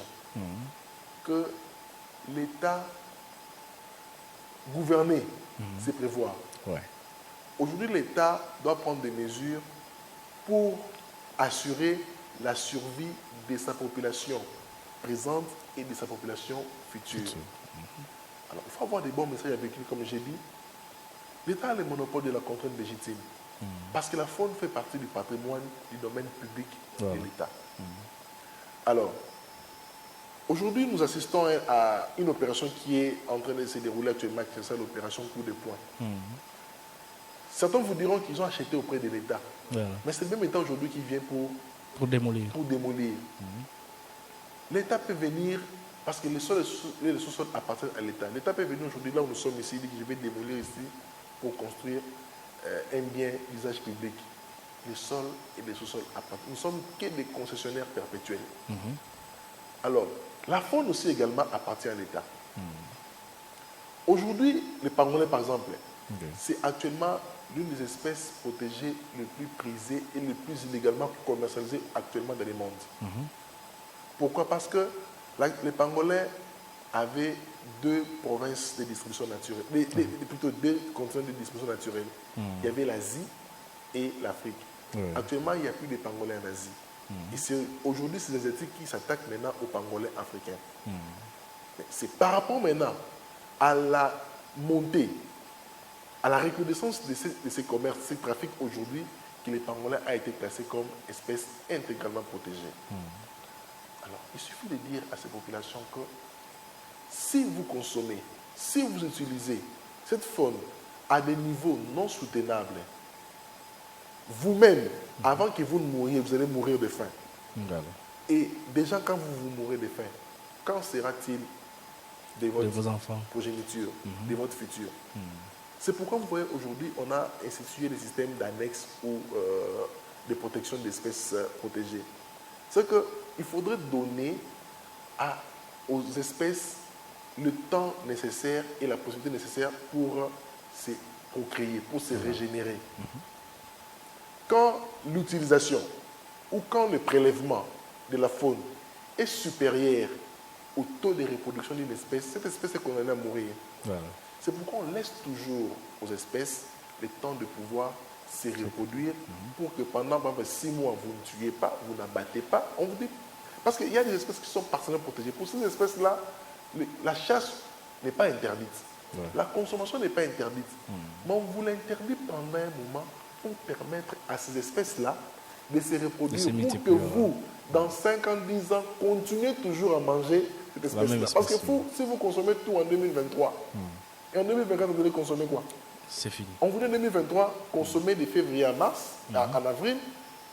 que l'État gouverner, c'est prévoir. Ouais. Aujourd'hui, l'État doit prendre des mesures pour assurer la survie de sa population présente et de sa population future. Alors, il faut avoir des bons messages avec lui, comme j'ai dit. L'État a le monopole de la contrainte légitime. Parce que la faune fait partie du patrimoine du domaine public de l'État. Alors, aujourd'hui, nous assistons à une opération qui est en train de se dérouler actuellement, c'est ça l'opération coup de poing. Certains vous diront qu'ils ont acheté auprès de l'État. Mais c'est le même État aujourd'hui qui vient pour démolir. L'État peut venir, parce que les sous-sols appartiennent à l'État. L'État peut venir aujourd'hui, là où nous sommes ici, il dit que je vais démolir ici pour construire un bien d'usage public. Les sols et les sous-sols appartiennent. Nous ne sommes que des concessionnaires perpétuels. Alors, la faune aussi également appartient à l'État. Aujourd'hui, les pangolins, par exemple, c'est actuellement l'une des espèces protégées les plus prisées et les plus illégalement commercialisées actuellement dans le monde. Pourquoi? Parce que les pangolins avaient deux provinces de distribution naturelle, plutôt deux continents de distribution naturelle. Il y avait l'Asie et l'Afrique. Actuellement, il n'y a plus de pangolins en Asie. Et c'est aujourd'hui ces Asiatiques qui s'attaquent maintenant aux pangolins africains. C'est par rapport maintenant à la montée, à la recrudescence de ces commerces, ces trafics aujourd'hui, que les pangolins a été classés comme espèce intégralement protégée. Alors, il suffit de dire à ces populations que si vous consommez, si vous utilisez cette faune à des niveaux non soutenables, vous-même, avant que vous ne mouriez, vous allez mourir de faim. Et déjà, quand vous mourrez de faim, quand sera-t-il de vos enfants, progéniture, de votre futur? C'est pourquoi vous voyez aujourd'hui, on a institué des systèmes d'annexes ou de protection d'espèces protégées. C'est qu'il faudrait donner aux espèces le temps nécessaire et la possibilité nécessaire pour se procréer, pour se régénérer. Quand l'utilisation ou quand le prélèvement de la faune est supérieur au taux de reproduction d'une espèce, cette espèce est condamnée à mourir. C'est pourquoi on laisse toujours aux espèces le temps de pouvoir se reproduire pour que pendant 6 mois, vous ne tuez pas, vous n'abattez pas. On vous dit, parce qu'il y a des espèces qui sont partiellement protégées. Pour ces espèces-là, la chasse n'est pas interdite. La consommation n'est pas interdite. Mais on vous l'interdit pendant un moment pour permettre à ces espèces-là de se reproduire, pour que vous, dans 5 ans, 10 ans, continuez toujours à manger cette espèce-là. Parce que si vous consommez tout en 2023, Et en 2024, vous allez consommer quoi? C'est fini. On voulait en 2023 consommer de février à mars, en avril,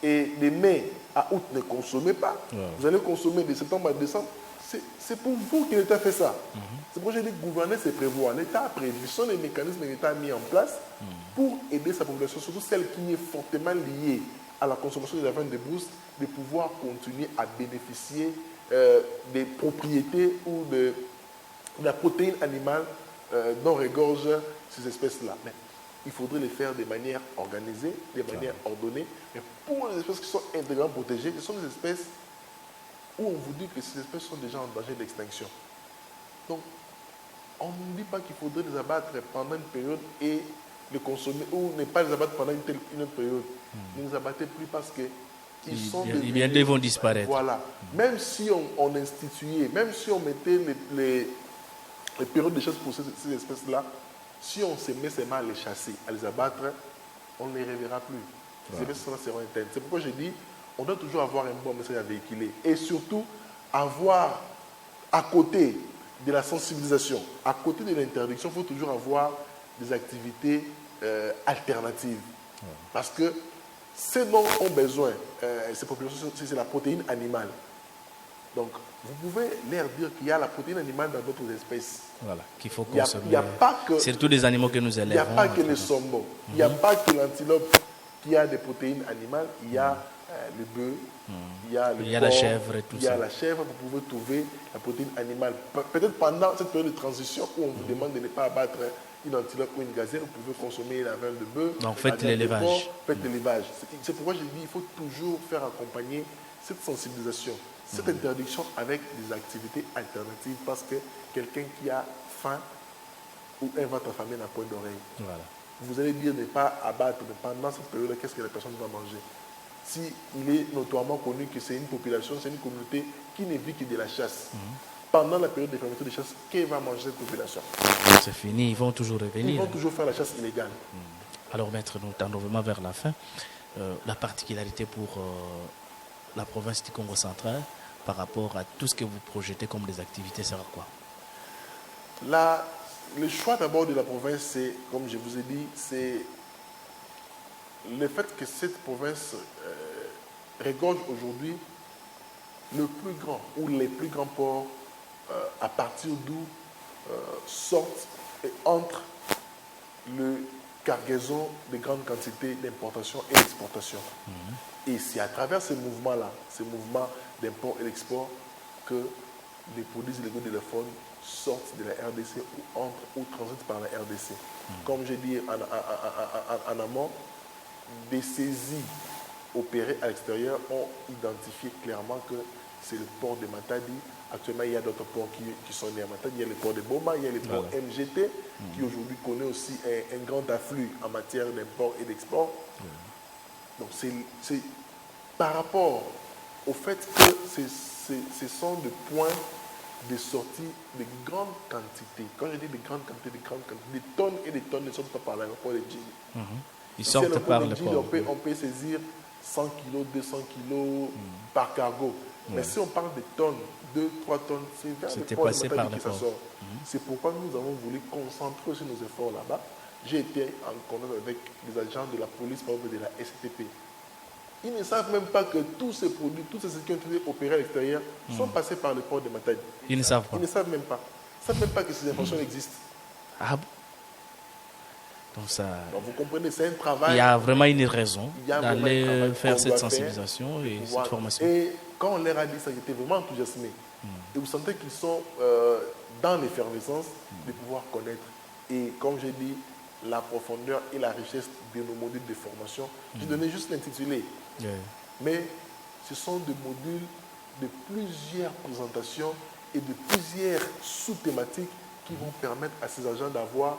et de mai à août ne consommez pas. Vous allez consommer de septembre à décembre. C'est pour vous que l'État fait ça. C'est pour ça que j'ai dit gouverner, c'est prévoir. L'État a prévu, ce sont les mécanismes que l'État a mis en place pour aider sa population, surtout celle qui est fortement liée à la consommation de la viande de brousse, de pouvoir continuer à bénéficier des propriétés ou de la protéine animale dont regorgent ces espèces-là. Mais il faudrait les faire de manière organisée, de manière ordonnée. Mais pour les espèces qui sont intégralement protégées, ce sont des espèces où on vous dit que ces espèces sont déjà en danger d'extinction. Donc, on ne dit pas qu'il faudrait les abattre pendant une période et les consommer, ou ne pas les abattre pendant une autre période. Ne les abattez plus parce que ils vont disparaître. Voilà. Même si on instituait, même si on mettait les périodes de chasse pour ces espèces-là, si on se met seulement à les chasser, à les abattre, on ne les reverra plus. Ces espèces-là seront éteintes. C'est pourquoi je dis, on doit toujours avoir un bon message à véhiculer. Et surtout, avoir, à côté de la sensibilisation, à côté de l'interdiction, il faut toujours avoir des activités alternatives. Parce que ce dont ont besoin ces populations, c'est la protéine animale. Donc, vous pouvez leur dire qu'il y a la protéine animale dans d'autres espèces. Voilà, qu'il faut consommer. Il n'y a pas que... Surtout des animaux que nous élevons. Il n'y a pas que les saumons. Il n'y a pas que l'antilope qui a des protéines animales. Il y a le bœuf, il y a le porc, la chèvre et tout ça. Il y a la chèvre. Vous pouvez trouver la protéine animale. Peut-être pendant cette période de transition où on vous demande de ne pas abattre une antilope ou une gazelle, vous pouvez consommer la viande de bœuf. Donc faites l'élevage. Faites l'élevage. C'est pourquoi je dis qu'il faut toujours faire accompagner cette sensibilisation, cette interdiction avec des activités alternatives, parce que quelqu'un qui a faim ou un ventre affamé n'a point d'oreille. Voilà. Vous allez dire ne pas abattre, mais pendant cette période, qu'est-ce que la personne va manger? Si il est notoirement connu que c'est une population, c'est une communauté qui ne vit que de la chasse. Pendant la période de fermeture de chasse, qu'elle va manger cette population? C'est fini, ils vont toujours revenir. Ils vont toujours faire la chasse illégale. Alors, maître, nous tendons vraiment vers la fin. La particularité pour la province du Congo central, par rapport à tout ce que vous projetez comme des activités, sera quoi? Le choix d'abord de la province, c'est, comme je vous ai dit, c'est le fait que cette province regorge aujourd'hui le plus grand ou les plus grands ports à partir d'où sortent et entrent le cargaison de grandes quantités d'importation et d'exportation. Et c'est à travers ces mouvements-là, ces mouvements d'import et d'export, que les produits illégaux de la faune sortent de la RDC ou entrent ou transitent par la RDC. Comme j'ai dit en amont, des saisies opérées à l'extérieur ont identifié clairement que c'est le port de Matadi. Actuellement, il y a d'autres ports qui sont nés à Matadi. Il y a le port de Boma, il y a le port MGT, qui aujourd'hui connaît aussi un grand afflux en matière d'import et d'export. Donc, c'est par rapport au fait que ce sont des points de sortie de grandes quantités. Quand je dis de grandes quantités, des tonnes et des tonnes ne sortent pas par l'aéroport de Djili. Ils sortent par le port. On peut saisir 100 kg, 200 kg par cargo. Mais si on parle de tonnes, 2, 3 tonnes, c'est vers le port de Matadi que ça sort. C'est pourquoi nous avons voulu concentrer aussi nos efforts là-bas. J'ai été en contact avec des agents de la police, par exemple de la STP. Ils ne savent même pas que tous ces produits, tous ces qui ont été opérés à l'extérieur sont passés par le port de Matadi. Ils ne savent pas. Ils ne savent même pas. Ils ne savent même pas que ces informations existent. Ah bon? Donc, donc vous comprenez, c'est un travail. Il y a vraiment une raison d'aller faire cette sensibilisation et cette formation. Et quand on leur a dit ça, ils étaient vraiment enthousiasmés. Et vous sentez qu'ils sont dans l'effervescence de pouvoir connaître. Et comme j'ai dit, la profondeur et la richesse de nos modules de formation. J'ai donné juste l'intitulé. Mais ce sont des modules de plusieurs présentations et de plusieurs sous-thématiques qui vont permettre à ces agents d'avoir,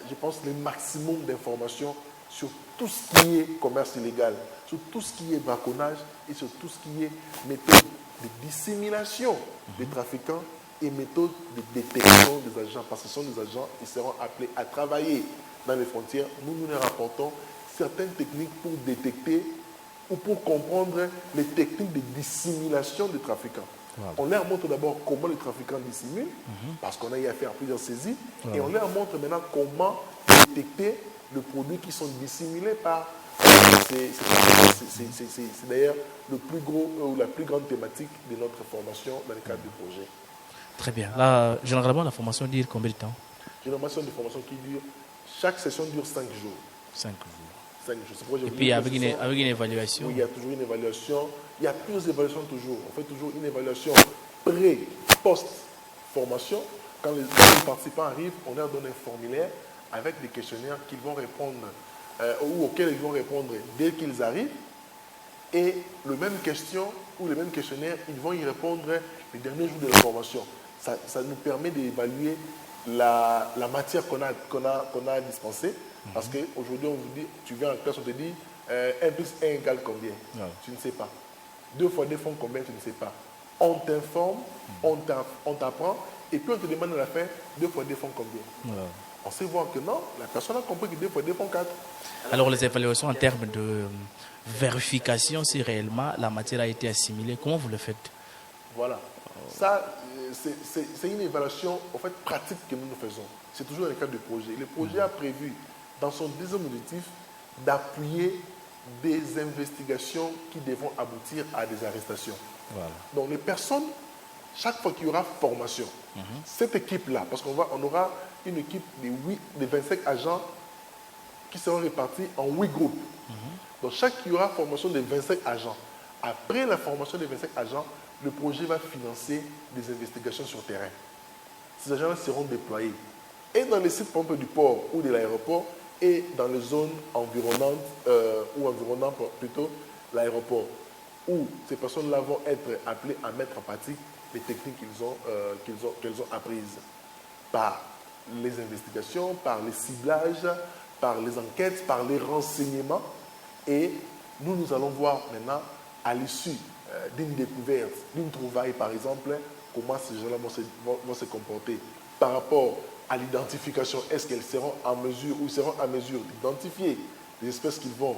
je pense, le maximum d'informations sur tout ce qui est commerce illégal, sur tout ce qui est braconnage et sur tout ce qui est méthode de dissémination des trafiquants et méthode de détection des agents, parce que ce sont des agents qui seront appelés à travailler dans les frontières. Nous leur apportons certaines techniques pour détecter ou pour comprendre les techniques de dissimulation des trafiquants. Voilà. On leur montre d'abord comment les trafiquants dissimulent, parce qu'on a eu à faire plusieurs saisies, et on leur montre maintenant comment détecter les produits qui sont dissimulés par... C'est d'ailleurs le plus gros ou la plus grande thématique de notre formation dans le cadre du projet. Très bien. Là, généralement, la formation dure combien de temps? Généralement, c'est une formation qui dure... Chaque session dure 5 jours. 5 jours. 5 jours. Et puis avec une évaluation. Oui, il y a toujours une évaluation. Il y a plusieurs évaluations toujours. On fait toujours une évaluation pré-post-formation. Quand les participants arrivent, on leur donne un formulaire avec des questionnaires qu'ils vont répondre ou auxquels ils vont répondre dès qu'ils arrivent. Et les mêmes questions ou les mêmes questionnaires, ils vont y répondre les derniers jours de la formation. Ça nous permet d'évaluer la matière qu'on a dispensée. Parce qu'aujourd'hui, on vous dit, tu viens en classe, on te dit 1 plus 1 égale combien? Tu ne sais pas. 2 fois 2 font combien? Tu ne sais pas. On t'informe, on t'apprend, et puis on te demande à la fin 2 fois 2 font combien? On sait voir que non, la personne a compris que 2 fois 2 font 4. Alors les évaluations en termes de vérification, si réellement la matière a été assimilée, comment vous le faites? Voilà. Ça, c'est une évaluation en fait, pratique que nous faisons. C'est toujours dans le cadre du projet. Le projet a prévu, dans son deuxième objectif, d'appuyer des investigations qui devront aboutir à des arrestations. Voilà. Donc les personnes, chaque fois qu'il y aura formation, cette équipe-là, parce qu'on aura une équipe de 25 agents qui seront répartis en 8 groupes. Donc chaque fois qu'il y aura formation de 25 agents, après la formation des 25 agents, le projet va financer des investigations sur terrain. Ces agents seront déployés et dans les sites pompes du port ou de l'aéroport et dans les zones environnantes ou environnant plutôt l'aéroport, où ces personnes-là vont être appelées à mettre en pratique les techniques qu'elles ont apprises par les investigations, par les ciblages, par les enquêtes, par les renseignements. Et nous allons voir maintenant, à l'issue d'une découverte, d'une trouvaille par exemple, comment ces gens-là vont se comporter par rapport à l'identification. Est-ce qu'elles seront en mesure ou seront en mesure d'identifier les espèces qu'ils vont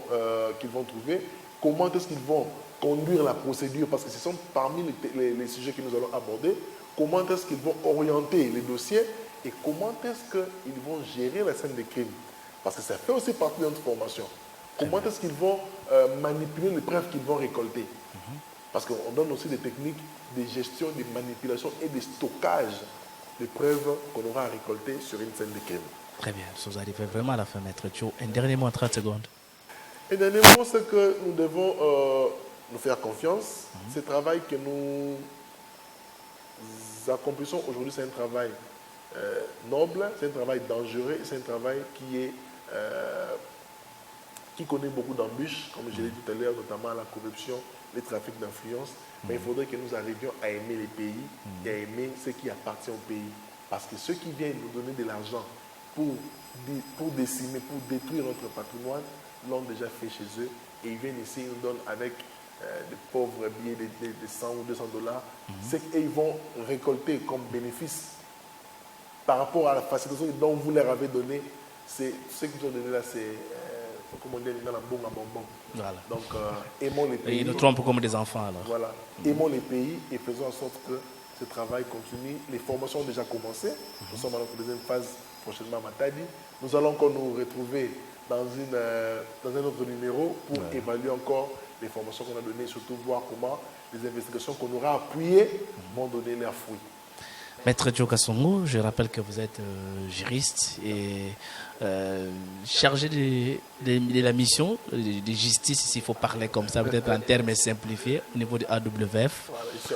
trouver? Comment est-ce qu'ils vont conduire la procédure? Parce que ce sont parmi les sujets que nous allons aborder. Comment est-ce qu'ils vont orienter les dossiers? Et comment est-ce qu'ils vont gérer la scène de crime? Parce que ça fait aussi partie de notre formation. Comment est-ce qu'ils vont manipuler les preuves qu'ils vont récolter? Parce qu'on donne aussi des techniques de gestion, de manipulation et de stockage des preuves qu'on aura à récolter sur une scène de crime. Très bien, vous arrivez vraiment à la fin, Maître Joe. Un dernier mot en 30 secondes. Un dernier mot, c'est que nous devons nous faire confiance. Ce travail que nous accomplissons aujourd'hui, c'est un travail noble, c'est un travail dangereux, c'est un travail qui connaît beaucoup d'embûches, comme je l'ai dit tout à l'heure, notamment la corruption, les trafics d'influence. Mais il faudrait que nous arrivions à aimer les pays et à aimer ce qui appartient au pays. Parce que ceux qui viennent nous donner de l'argent pour décimer, pour détruire notre patrimoine, l'ont déjà fait chez eux. Et ils viennent ici, ils nous donnent avec des pauvres billets de 100 ou 200 dollars. Ce qu'ils vont récolter comme bénéfice par rapport à la facilitation dont vous leur avez donné, c'est ce qu'ils ont donné là, c'est comme on dit dans la bombe à bonbon. Voilà. Donc, aimons les pays. Et ils nous trompent comme des enfants alors. Voilà. Aimons les pays et faisons en sorte que ce travail continue. Les formations ont déjà commencé. Nous sommes dans notre deuxième phase prochainement à Matadi. Nous allons encore nous retrouver dans un autre numéro pour évaluer encore les formations qu'on a données, surtout voir comment les investigations qu'on aura appuyées vont donner leurs fruits. Maître Joe Kasongo, je rappelle que vous êtes juriste et chargé de la mission de justice, s'il faut parler comme ça, peut-être en termes simplifiés, au niveau de AWF.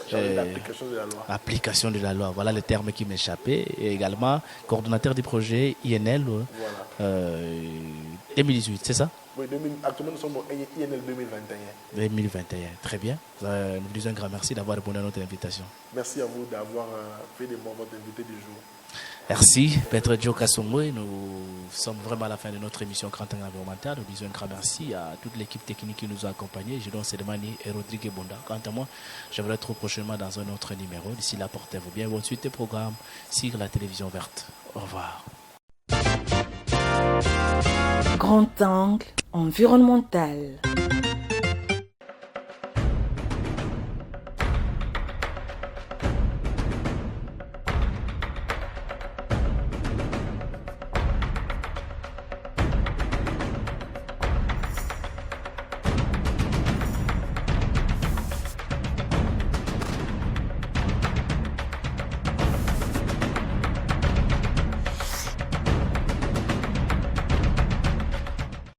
Voilà, l'application de la loi. Application de la loi, voilà le terme qui m'échappait. Et également coordonnateur du projet INL 2018, c'est ça? Oui, actuellement nous sommes au INL 2021. 2021, très bien. Nous vous disons un grand merci d'avoir répondu à notre invitation. Merci à vous d'avoir fait de moi votre invité du jour. Merci, Maître Joe Kasongo. Nous sommes vraiment à la fin de notre émission Grand Angle Environnemental. Nous disons un grand merci à toute l'équipe technique qui nous a accompagnés, Gédon Sedemani et Rodrigue Bonda. Quant à moi, je vous retrouve prochainement dans un autre numéro. D'ici là, portez-vous bien. Bonne suite des programmes sur la télévision verte. Au revoir. Grand Angle Environnemental.